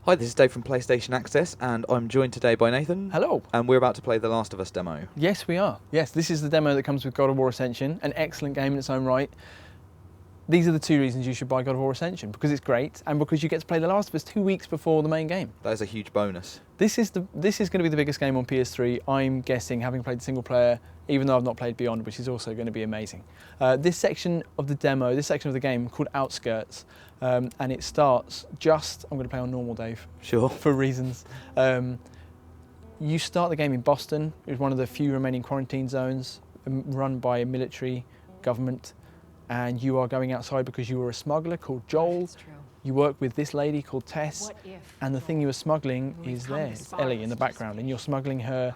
Hi, this is Dave from PlayStation Access, and I'm joined today by Nathan. Hello. And we're about to play the Last of Us demo. Yes, we are. Yes, this is the demo that comes with God of War Ascension, an excellent game in its own right. These are the two reasons you should buy God of War Ascension, because it's great and because you get to play The Last of Us 2 weeks before the main game. That is a huge bonus. This is going to be the biggest game on PS3, I'm guessing, having played the single player, even though I've not played Beyond, which is also going to be amazing. This section of the demo, this section of the game called Outskirts, and it starts just, I'm going to play on normal, Dave. Sure. For reasons. You start the game in Boston. It's one of the few remaining quarantine zones run by a military government, and you are going outside because you were a smuggler called Joel. You work with this lady called Tess, and the thing you were smuggling is there. It's Ellie in the background, and you're smuggling her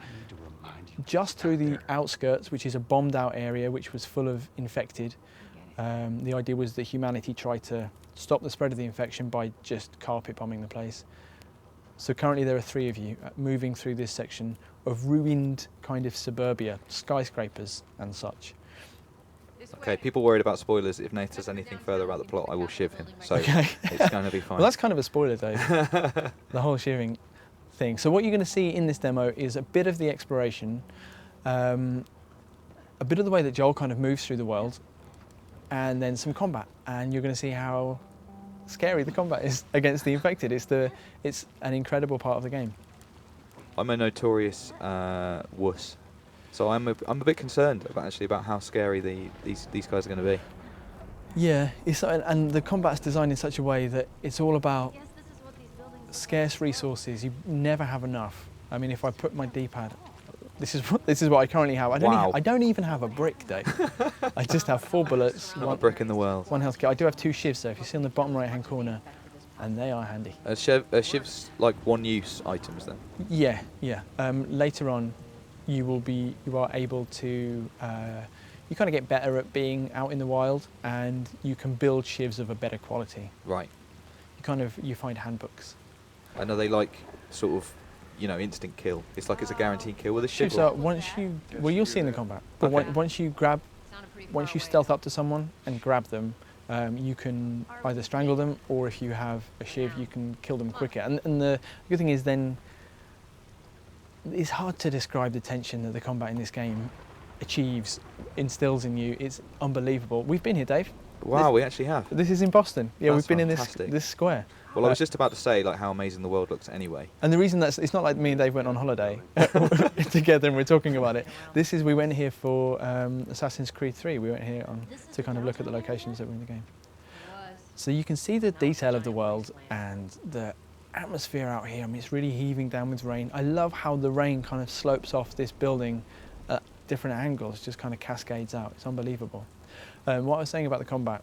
just through the outskirts, which is a bombed out area which was full of infected. The idea was that humanity tried to stop the spread of the infection by just carpet bombing the place. So currently there are 3 of you moving through this section of ruined kind of suburbia, skyscrapers and such. Okay, people worried about spoilers. If Nath says anything further about the plot, I will shiv him. So Okay. It's going to be fine. Well, that's kind of a spoiler, Dave. The whole shivering thing. So what you're going to see in this demo is a bit of the exploration, a bit of the way that Joel kind of moves through the world, and then some combat. And you're going to see how scary the combat is against the infected. It's an incredible part of the game. I'm a notorious wuss. So I'm a bit concerned about how scary these guys are going to be. Yeah, and the combat's designed in such a way that it's all about scarce resources. You never have enough. I mean, if I put my D-pad, this is what I currently have. I don't even have a brick, Dave. I just have 4 bullets. Not a brick in the world. 1 health kit. I do have 2 shivs, though. If you see on the bottom right-hand corner, and they are handy. Shiv's like one-use items then. Yeah. Later on, you are able to, you kind of get better at being out in the wild, and you can build shivs of a better quality. Right. You find handbooks. And are they like sort of, instant kill? It's like it's a guaranteed kill with a shiv. Shivs are well, you'll see in the combat. But Okay. once you stealth up to someone and grab them, you can either strangle them, or if you have a shiv, you can kill them quicker. And the good thing is then, it's hard to describe the tension that the combat in this game instills in you. It's unbelievable. We've been here, Dave. Wow, we actually have. This is in Boston. Yeah, That's we've been fantastic. in this square. Well, I was just about to say like how amazing the world looks anyway. And the reason it's not like me and Dave went on holiday together and we're talking about it. We went here for Assassin's Creed 3. We went here to kind of look at the locations that were in the game. So you can see the detail of the world and the atmosphere out here. I mean, it's really heaving down with rain. I love how the rain kind of slopes off this building at different angles, just kind of cascades out. It's unbelievable. What I was saying about the combat,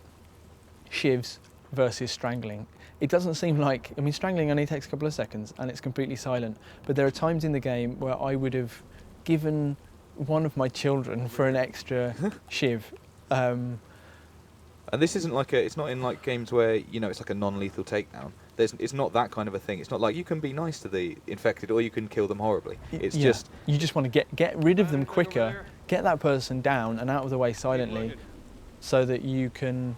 shivs versus strangling. It doesn't seem like, strangling only takes a couple of seconds and it's completely silent. But there are times in the game where I would have given one of my children for an extra shiv. And this isn't like it's not in like games where, it's like a non-lethal takedown. It's not that kind of a thing. It's not like you can be nice to the infected or you can kill them horribly. It's just... You just want to get rid of them quicker, get that person down and out of the way silently so that you can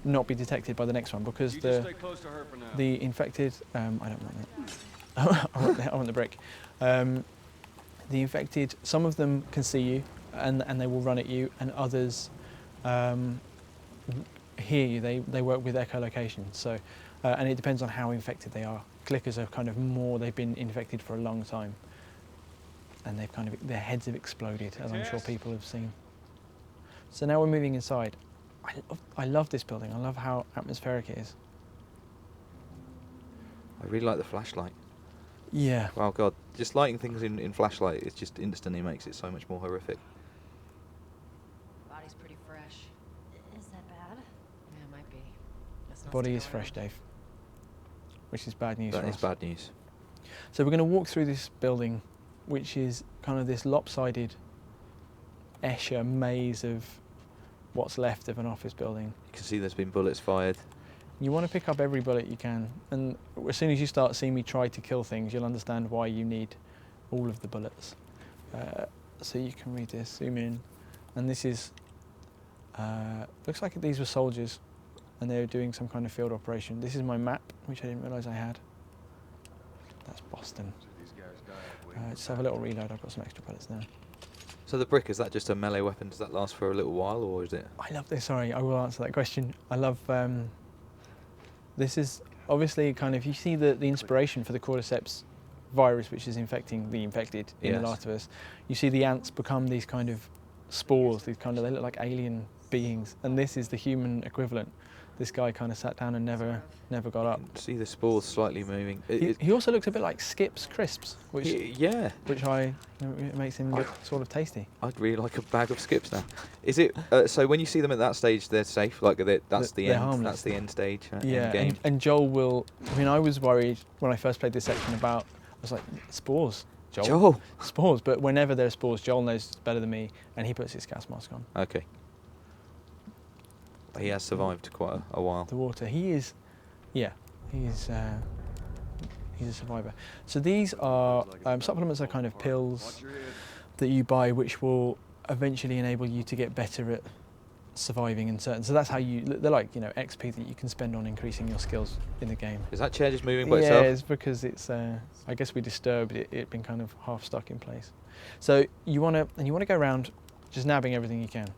not be detected by the next one, because the infected... I don't want that. I want the brick. The infected, some of them can see you and they will run at you, and others hear you. They work with echolocation. So, and it depends on how infected they are. Clickers are kind of they've been infected for a long time, and their heads have exploded, as I'm sure people have seen. So now we're moving inside. I love this building. I love how atmospheric it is. I really like the flashlight. Yeah. Wow, God. Just lighting things in flashlight, it just instantly makes it so much more horrific. Body's pretty fresh. Is that bad? Yeah, it might be. The body is fresh, Dave. Which is bad news for us. That is bad news. So we're going to walk through this building, which is kind of this lopsided Escher maze of what's left of an office building. You can see there's been bullets fired. You want to pick up every bullet you can, and as soon as you start seeing me try to kill things, you'll understand why you need all of the bullets. So you can read this, zoom in, and this is, looks like these were soldiers and they were doing some kind of field operation. This is my map, which I didn't realise I had. That's Boston. Just have a little reload. I've got some extra pellets now. So the brick, is that just a melee weapon? Does that last for a little while, or is it? I love this. Sorry, I will answer that question. I love. This is obviously kind of, you see the inspiration for the cordyceps virus, which is infecting the infected in Yes. The Last of Us. You see the ants become these kind of spores. These kind of, they look like alien beings, and this is the human equivalent. This guy kind of sat down and never got up. See the spores slightly moving. He also looks a bit like Skip's crisps, which Yeah, it makes him look sort of tasty. I'd really like a bag of skips now. Is it so when you see them at that stage, they're safe? Like that's the They're end. harmless. That's the end stage. Yeah, End game. and Joel will. I mean, I was worried when I first played this section about. I was like, spores, Joel. spores. But whenever there's spores, Joel knows better than me, and he puts his gas mask on. Okay. He has survived quite a while. The water. He's a survivor. So these are supplements are kind of pills that you buy, which will eventually enable you to get better at surviving in certain. So that's how they're like, XP that you can spend on increasing your skills in the game. Is that chair just moving by Yeah, itself? it's because it's. I guess we disturbed it. It been kind of half stuck in place. So you want to go around, just nabbing everything you can.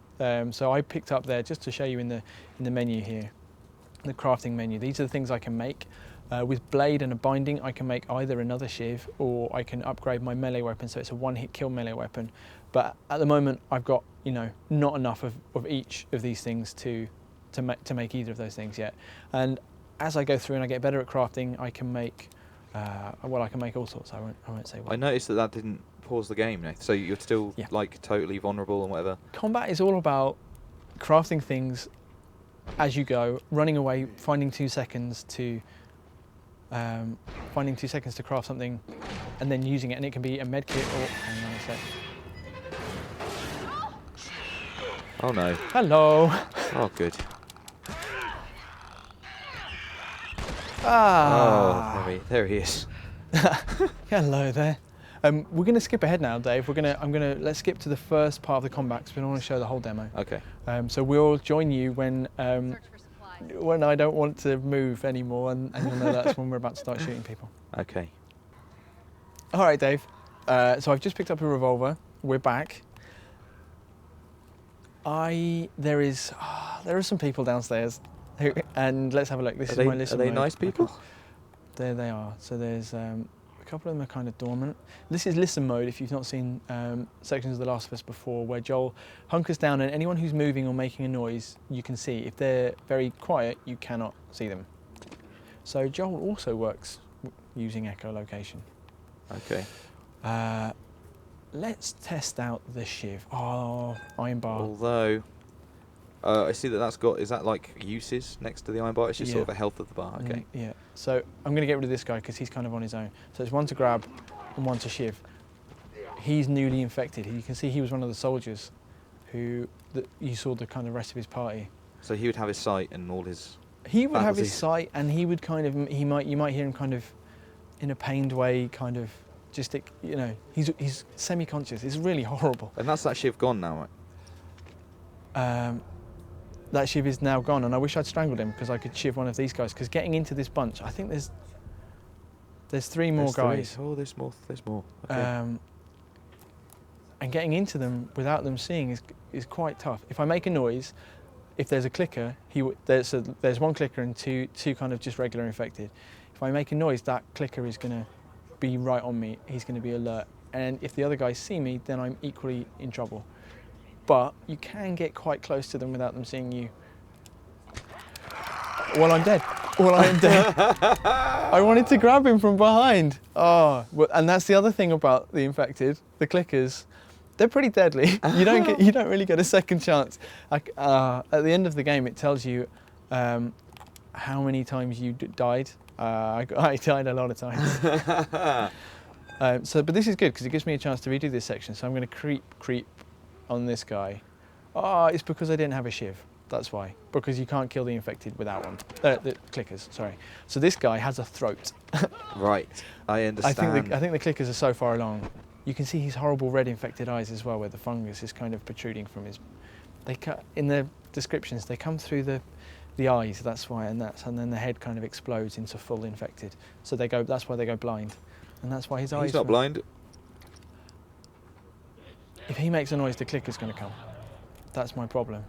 So I picked up there just to show you in the menu here, the crafting menu. These are the things I can make. With blade and a binding, I can make either another shiv or I can upgrade my melee weapon, so it's a one-hit kill melee weapon. But at the moment, I've got not enough of each of these things to make either of those things yet. And as I go through and I get better at crafting, I can make I can make all sorts. I won't say what. I noticed that didn't pause the game, Nath. So you're still like totally vulnerable and whatever. Combat is all about crafting things as you go, running away, finding 2 seconds to craft something, and then using it. And it can be a med kit or. Hang on a sec. Oh no. Hello. Oh good. Ah. Oh, there he is. Hello there. We're going to skip ahead now, Dave. Let's skip to the first part of the combat because we don't want to show the whole demo. Okay. So we'll join you when Search for supplies. when I don't want to move anymore, and you'll know that's when we're about to start shooting people. Okay. All right, Dave. So I've just picked up a revolver. We're back. There are some people downstairs, and let's have a look. This is my listen Are they mode. nice people? There they are. So there's a couple of them are kind of dormant. This is listen mode if you've not seen sections of The Last of Us before, where Joel hunkers down and anyone who's moving or making a noise you can see. If they're very quiet, you cannot see them. So Joel also works using echolocation. Okay. Let's test out the shiv. Oh, iron bar. Although, I see that's got, is that like uses next to the iron bar? It's just sort of a health of the bar, okay. Yeah, so I'm going to get rid of this guy because he's kind of on his own. So it's one to grab and one to shiv. He's newly infected. You can see he was one of the soldiers you saw the kind of rest of his party. So he would have his sight and all his... He would have his faculties. sight, and he would kind of, you might hear him kind of, in a pained way, kind of, just, he's semi-conscious. It's really horrible. And that's that shiv gone now, right? That shiv is now gone, and I wish I'd strangled him because I could shiv one of these guys. Because getting into this bunch, I think there's 3 more guys. Oh, there's more. Okay. And getting into them without them seeing is quite tough. If I make a noise, if there's a clicker, there's one clicker and two kind of just regular infected. If I make a noise, that clicker is going to be right on me. He's going to be alert. And if the other guys see me, then I'm equally in trouble. But you can get quite close to them without them seeing you. Well, I'm dead. Well, I am dead. I wanted to grab him from behind. Oh, and that's the other thing about the infected, the clickers. They're pretty deadly. You don't really get a second chance. At the end of the game, it tells you how many times you died. I died a lot of times. But this is good because it gives me a chance to redo this section. So I'm going to creep on this guy. Oh, it's because I didn't have a shiv. That's why. Because you can't kill the infected without one. The clickers, sorry. So this guy has a throat. Right, I understand. I think the clickers are so far along. You can see his horrible red infected eyes as well, where the fungus is kind of protruding from his. In the descriptions, they come through the eyes. That's why, and then the head kind of explodes into full infected. So that's why they go blind. And that's why his eyes... He's not blind. If he makes a noise, the clicker's going to come. That's my problem.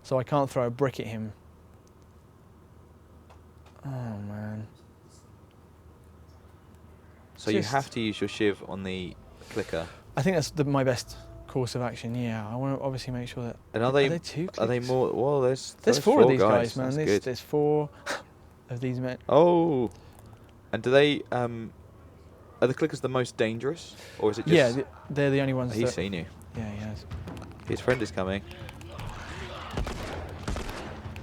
So I can't throw a brick at him. Oh, man. So you have to use your shiv on the clicker. I think that's my best course of action, yeah. I want to obviously make sure that... And are they two Are they clicks? more... Well, there's 4 of these guys, man. That's good. There's 4 of these men. Oh. And do they... Are the clickers the most dangerous? Or is it just... Yeah, they're the only ones He's that... seen you. Yeah, he has. His friend is coming.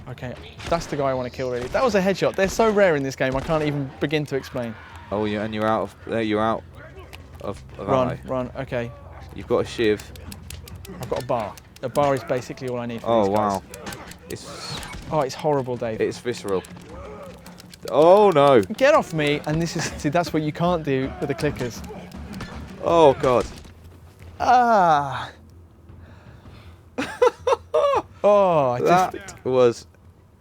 Okay, that's the guy I want to kill, really. That was a headshot. They're so rare in this game, I can't even begin to explain. Oh, and you're out of... you're out of Run, ammo. run, okay. You've got a shiv. I've got a bar. A bar is basically all I need for Oh, these guys. wow. It's... Oh, it's horrible, Dave. It's visceral. Oh, no. Get off me, and this is... See, that's what you can't do with the clickers. Oh, God. Ah! Oh, That was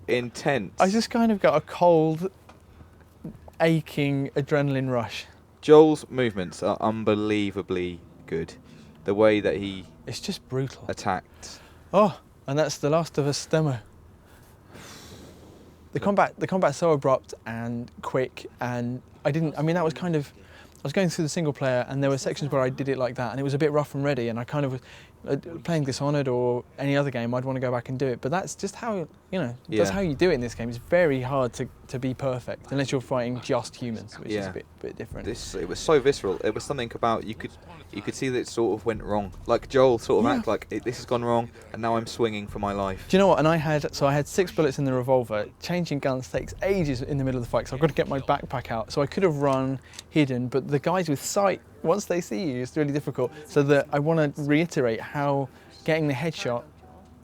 intense. I just kind of got a cold, aching adrenaline rush. Joel's movements are unbelievably good. The way that he It's just brutal. attacked. Oh, and that's the Last of Us demo. The combat's so abrupt and quick, and I mean, that was kind of, I was going through the single player, and there were sections where I did it like that, and it was a bit rough and ready, and I kind of, playing Dishonored or any other game, I'd want to go back and do it, but that's just how, that's how you do it in this game. It's very hard to be perfect, unless you're fighting just humans, which is a bit different. It was so visceral. It was something about, you could see that it sort of went wrong. Like Joel sort of acted like, this has gone wrong, and now I'm swinging for my life. Do you know what? And I had 6 bullets in the revolver. Changing guns takes ages in the middle of the fight, so I've got to get my backpack out. So I could have run hidden, but the guys with sight, once they see you, it's really difficult. So that I want to reiterate how getting the headshot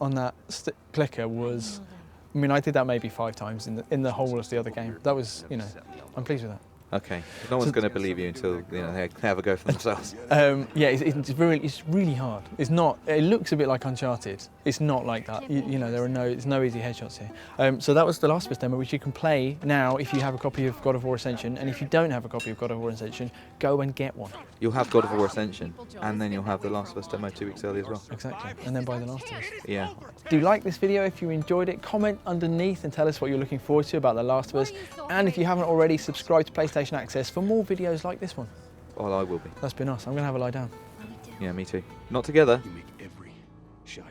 on that clicker was. I mean, I did that maybe 5 times in the whole of the other game. That was, I'm pleased with that. Okay, no one's going to believe you until they have a go for themselves. Yeah, it's really hard. It's not. It looks a bit like Uncharted. It's not like that. There's no easy headshots here. So that was the Last of Us demo, which you can play now if you have a copy of God of War Ascension, and if you don't have a copy of God of War Ascension, go and get one. You'll have God of War Ascension, and then you'll have the Last of Us demo 2 weeks early as well. Exactly, and then buy the Last of Us. Yeah. Do like this video if you enjoyed it. Comment underneath and tell us what you're looking forward to about the Last of Us. And if you haven't already, subscribe to PlayStation Access for more videos like this one. Well, I will be. That's been us. I'm going to have a lie down. Yeah, me too. Not together. You make every shot